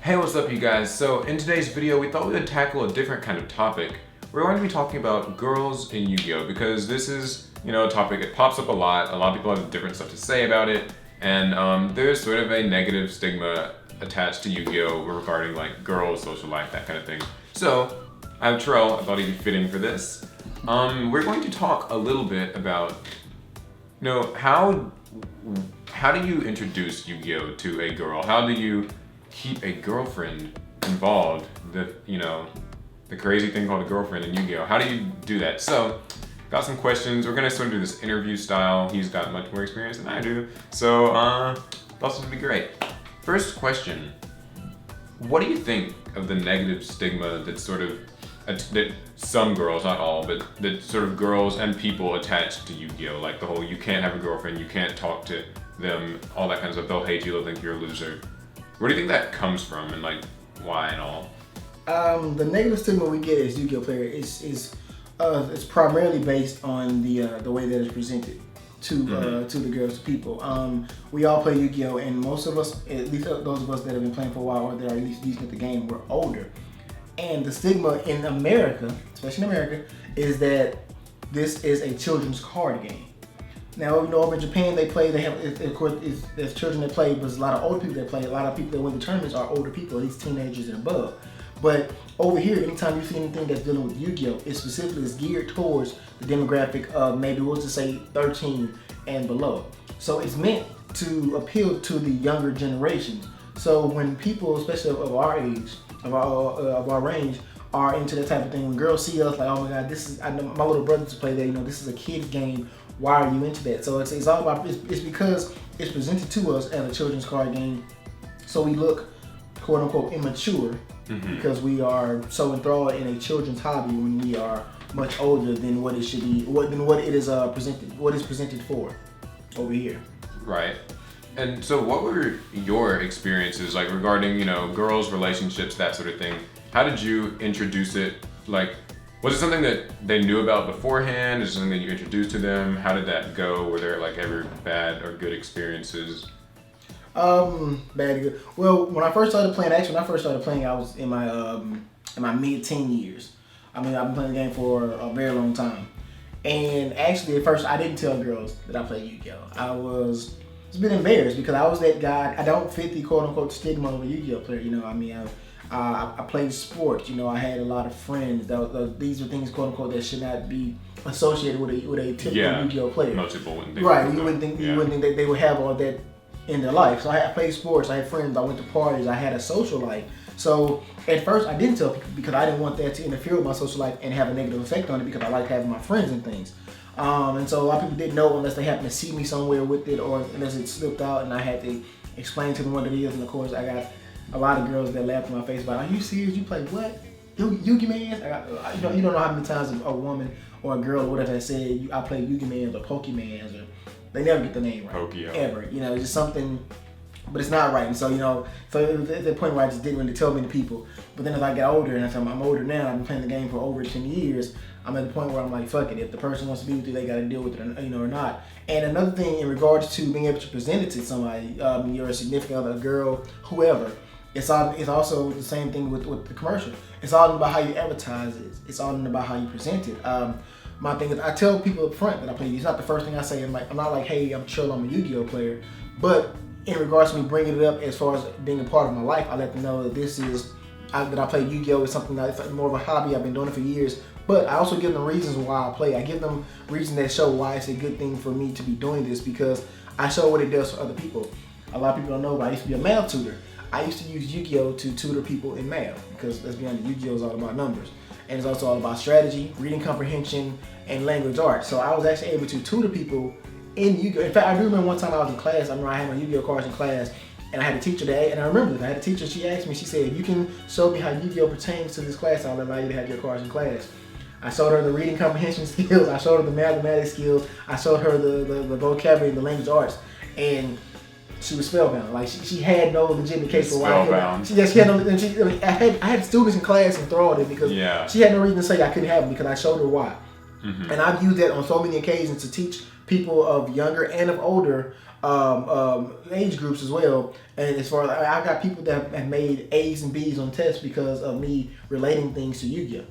Hey, what's up, you guys? So, in today's video, we thought we would tackle a different kind of topic. We're going to be talking about girls in Yu-Gi-Oh! Because this is, a topic that pops up a lot. A lot of people have different stuff to say about it, and there's sort of a negative stigma attached to Yu-Gi-Oh! Regarding like girls, social life, that kind of thing. So, I have Trell. I thought he'd be fitting for this. We're going to talk a little bit about, how do you introduce Yu-Gi-Oh! To a girl? How do you keep a girlfriend involved? The crazy thing called a girlfriend in Yu-Gi-Oh! How do you do that? So, got some questions. We're gonna sort of do this interview style. He's got much more experience than I do. So, thought this would be great. First question. What do you think of the negative stigma that that some girls, not all, but that sort of girls and people attach to Yu-Gi-Oh! Like the whole you can't have a girlfriend, you can't talk to them, all that kind of stuff. They'll hate you, they'll think you're a loser. Where do you think that comes from, and like why and all? The negative stigma we get as Yu-Gi-Oh! Player is it's primarily based on the way that it's presented to the girls, to people. We all play Yu-Gi-Oh! And most of us, at least those of us that have been playing for a while or that are at least decent at the game, we're older. And the stigma in America, especially in America, is that this is a children's card game. Now, over in Japan, they have, of course, there's children that play, but there's a lot of older people that play. A lot of people that win the tournaments are older people, at least teenagers and above. But over here, anytime you see anything that's dealing with Yu-Gi-Oh!, it specifically is geared towards the demographic of maybe, we'll just say 13 and below. So it's meant to appeal to the younger generations. So when people, especially of our age, of our range, are into that type of thing, when girls see us like, oh my God, I know my little brother to play that, this is a kid's game. Why are you into that? So it's all about, it's because it's presented to us as a children's card game. So we look, quote unquote, immature because we are so enthralled in a children's hobby when we are much older than what it should be, than what it is presented for over here. Right. And so what were your experiences like regarding, girls, relationships, that sort of thing? How did you introduce it? Like, was it something that they knew about beforehand? Is it something that you introduced to them? How did that go? Were there like ever bad or good experiences? Bad and good. Well, when I first started playing, I was in my mid-teen years. I mean, I've been playing the game for a very long time. And actually, at first, I didn't tell girls that I played Yu-Gi-Oh! I was a bit embarrassed because I was that guy. I don't fit the quote-unquote stigma of a Yu-Gi-Oh! Player. I played sports. I had a lot of friends. These are things, quote unquote, that should not be associated with a typical Yu-Gi-Oh! Player. Most people wouldn't think. Right, you wouldn't think that they would have all that in their life. So I played sports. I had friends. I went to parties. I had a social life. So at first, I didn't tell people because I didn't want that to interfere with my social life and have a negative effect on it because I like having my friends and things. And so a lot of people didn't know unless they happened to see me somewhere with it or unless it slipped out and I had to explain to them what it is. And of course, I got a lot of girls that laughed in my face about, are you serious? You play what? Yugi Mans? You don't know how many times a woman or a girl or whatever has said, I play Yugi Mans or Pokemans, or they never get the name right. Pokio. Ever. It's just something, but it's not right. And so, so at the point where I just didn't really tell many people. But then as I got older, and I'm older now, I've been playing the game for over 10 years, I'm at the point where I'm like, fuck it. If the person wants to be with you, they got to deal with it, or not. And another thing in regards to being able to present it to somebody, your significant other, a girl, whoever, it's also the same thing with the commercial. It's all about how you advertise it. It's all about how you present it. My thing is, I tell people up front that I play. It's not the first thing I say. I'm not like, hey, I'm chill, I'm a Yu-Gi-Oh! Player. But in regards to me bringing it up as far as being a part of my life, I let them know that that I play Yu-Gi-Oh! Is something that's more of a hobby. I've been doing it for years. But I also give them reasons why I play. I give them reasons that show why it's a good thing for me to be doing this because I show what it does for other people. A lot of people don't know, but I used to be a math tutor. I used to use Yu-Gi-Oh! To tutor people in math because, let's be honest, Yu-Gi-Oh! Is all about numbers. And it's also all about strategy, reading comprehension, and language arts. So I was actually able to tutor people in Yu-Gi-Oh! In fact, I do remember one time I was in class, I remember I had my Yu-Gi-Oh! Cards in class, and I had a teacher that, and I remember this, I had a teacher, she asked me, she said, if you can show me how Yu-Gi-Oh! Pertains to this class, I'll allow you to have your cards in class. I showed her the reading comprehension skills, I showed her the mathematics skills, I showed her the vocabulary and the language arts, and she was spellbound. Like she had no legitimate case for why. Spellbound. She had no. And I had students in class enthralled because she had no reason to say I couldn't have them because I showed her why. And I've used that on so many occasions to teach people of younger and of older age groups as well. And as far as I've got people that have made A's and B's on tests because of me relating things to Yu-Gi-Oh.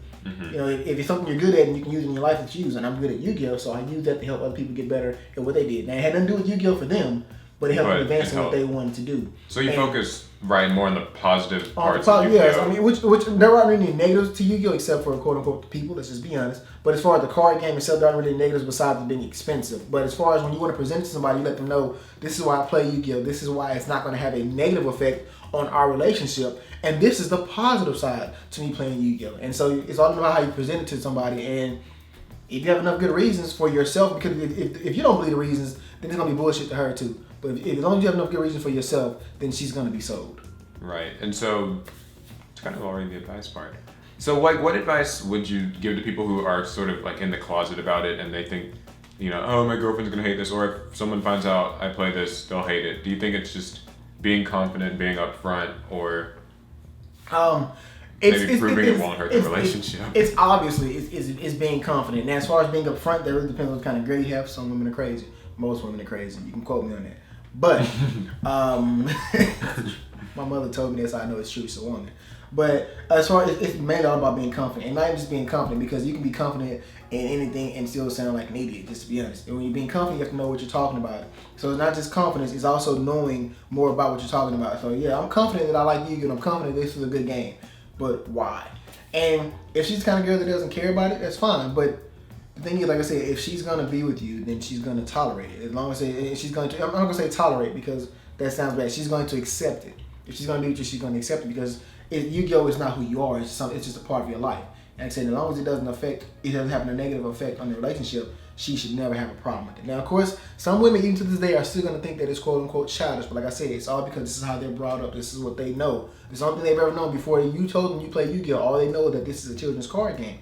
You know, if it's something you're good at and you can use it in your life, it's used. And I'm good at Yu-Gi-Oh, so I use that to help other people get better at what they did. Now, it had nothing to do with Yu-Gi-Oh for them, but it helped them advance in what they wanted to do. So you focus more on the positive parts of Yu-Gi-Oh. Yes, I mean, which there aren't any negatives to Yu-Gi-Oh except for quote unquote the people. Let's just be honest. But as far as the card game itself, there aren't really negatives besides it being expensive. But as far as when you want to present it to somebody, you let them know this is why I play Yu-Gi-Oh. This is why it's not going to have a negative effect on our relationship, and this is the positive side to me playing Yu-Gi-Oh. And so it's all about how you present it to somebody, and if you have enough good reasons for yourself, because if you don't believe the reasons, then it's gonna be bullshit to her too. But if as long as you have enough good reasons for yourself, then she's gonna be sold. Right, and so it's kind of already the advice part. So like, what advice would you give to people who are sort of like in the closet about it and they think, you know, oh, my girlfriend's gonna hate this, or if someone finds out I play this, they'll hate it. Do you think it's just being confident, being upfront, or maybe proving it won't hurt the relationship? It's obviously it's being confident. Now, as far as being upfront, that really depends on what kind of grade you have. Some women are crazy. Most women are crazy. You can quote me on that. But my mother told me this. I know it's true. She's a woman. But as far as it's mainly all about being confident, and not even just being confident, because you can be confident in anything and still sound like an idiot, just to be honest. And when you're being confident, you have to know what you're talking about. So it's not just confidence, it's also knowing more about what you're talking about. So yeah, I'm confident that I like Yu-Gi-Oh! And I'm confident this is a good game. But why? And if she's the kind of girl that doesn't care about it, that's fine. But the thing is, like I said, if she's gonna be with you, then she's gonna tolerate it. As long as she's going to, I'm not gonna say tolerate because that sounds bad. She's going to accept it. If she's gonna be with you, she's gonna accept it because Yu-Gi-Oh! Is not who you are. It's just a part of your life. And like I said, as long as it doesn't have a negative effect on the relationship, she should never have a problem with it. Now, of course, some women, even to this day, are still going to think that it's quote-unquote childish. But like I said, it's all because this is how they're brought up. This is what they know. It's something they've ever known before you told them you play Yu-Gi-Oh! All they know is that this is a children's card game.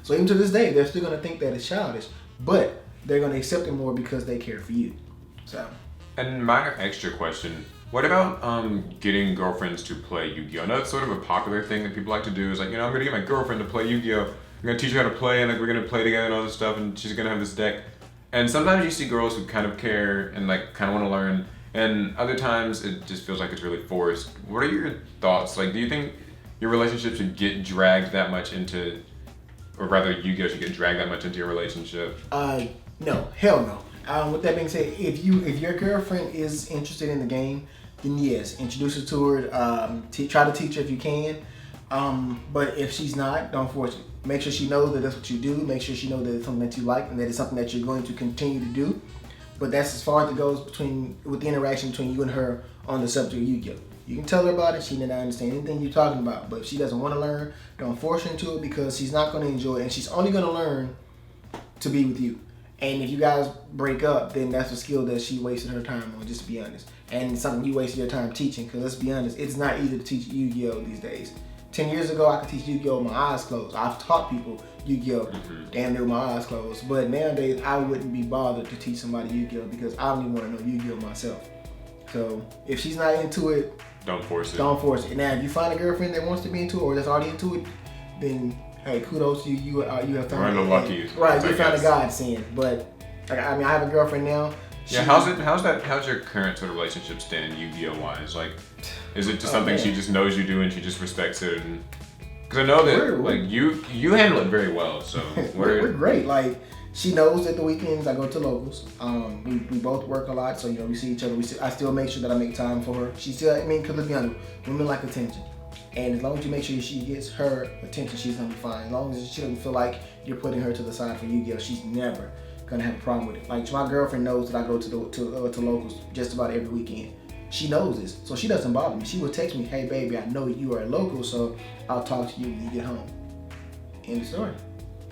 So even to this day, they're still going to think that it's childish. But they're going to accept it more because they care for you. So. And minor extra question. What about getting girlfriends to play Yu-Gi-Oh? I know it's sort of a popular thing that people like to do. Is like, you know, I'm gonna get my girlfriend to play Yu-Gi-Oh. I'm gonna teach her how to play, and like we're gonna play together and all this stuff, and she's gonna have this deck. And sometimes you see girls who kind of care and like kind of want to learn, and other times it just feels like it's really forced. What are your thoughts? Like, do you think your relationship should get dragged that much into, or rather, Yu-Gi-Oh should get dragged that much into your relationship? No, hell no. With that being said, if your girlfriend is interested in the game, then yes, introduce her to her. Try to teach her if you can. But if she's not, don't force it. Make sure she knows that that's what you do. Make sure she knows that it's something that you like and that it's something that you're going to continue to do. But that's as far as it goes with the interaction between you and her on the subject of Yu-Gi-Oh. You can tell her about it. She may not understand anything you're talking about. But if she doesn't want to learn, don't force her into it because she's not going to enjoy it. And she's only going to learn to be with you. And if you guys break up, then that's a skill that she wasted her time on, just to be honest. And it's something you wasted your time teaching, because let's be honest, it's not easy to teach Yu-Gi-Oh! These days. 10 years ago, I could teach Yu-Gi-Oh! With my eyes closed. I've taught people Yu-Gi-Oh! Damn near with my eyes closed. But nowadays, I wouldn't be bothered to teach somebody Yu-Gi-Oh! Because I don't even want to know Yu-Gi-Oh! myself. So if she's not into it, don't force it. Don't force it. Now, if you find a girlfriend that wants to be into it or that's already into it, then hey, kudos to you. You have found the lucky. Right, you found a godsend. But I mean, I have a girlfriend now. Yeah, how's your current sort of relationship stand Yu-Gi-Oh wise? Like, is it just something she just knows you do and she just respects it? Because I know that like you handle it very well. So we're great. Like, she knows that the weekends I go to locals. We both work a lot, so you know we see each other. I still make sure that I make time for her. She still, I mean, because let's be honest, women like attention. And as long as you make sure she gets her attention, she's gonna be fine. As long as she doesn't feel like you're putting her to the side for Yu-Gi-Oh, she's never gonna have a problem with it. Like, my girlfriend knows that I go to locals just about every weekend. She knows this, so she doesn't bother me. She will text me, "Hey baby, I know you are a local, so I'll talk to you when you get home." End of story.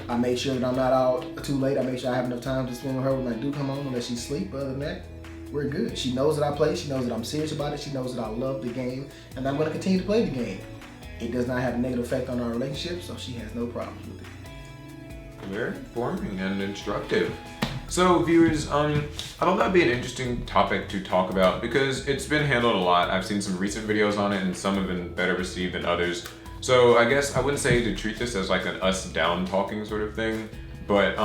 I make sure that I'm not out too late. I make sure I have enough time to spend with her when I do come home, unless she's asleep. Other than that, we're good. She knows that I play. She knows that I'm serious about it. She knows that I love the game, and I'm gonna continue to play the game. It does not have a negative effect on our relationship, so she has no problems with it. Very informative and instructive. So viewers, I thought that'd be an interesting topic to talk about because it's been handled a lot. I've seen some recent videos on it and some have been better received than others. So I guess I wouldn't say to treat this as like an us down talking sort of thing, but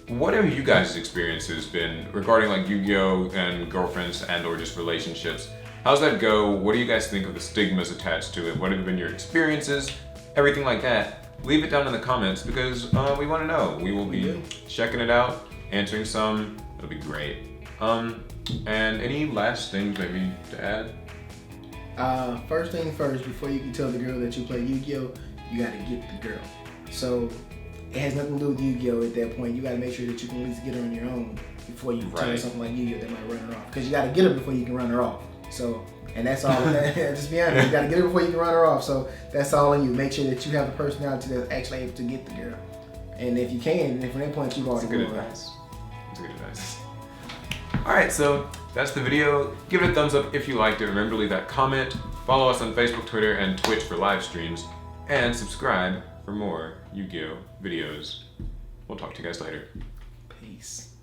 what have you guys' experiences been regarding like Yu-Gi-Oh and girlfriends and or just relationships? How's that go? What do you guys think of the stigmas attached to it? What have been your experiences? Everything like that. Leave it down in the comments because we want to know. We will be checking it out, answering some. It'll be great. And any last things maybe to add? First thing first, before you can tell the girl that you play Yu-Gi-Oh, you gotta get the girl. So it has nothing to do with Yu-Gi-Oh at that point. You gotta make sure that you can at least get her on your own before you tell her something like Yu-Gi-Oh that might run her off. Because you gotta get her before you can run her off. So, and that's all. Just be honest, you gotta get her before you can run her off. So that's all on you. Make sure that you have a personality that's actually able to get the girl. And if you can, then from that point you've already That's good advice. Alright, so that's the video. Give it a thumbs up if you liked it. Remember to leave that comment. Follow us on Facebook, Twitter, and Twitch for live streams. And subscribe for more Yu-Gi-Oh videos. We'll talk to you guys later. Peace.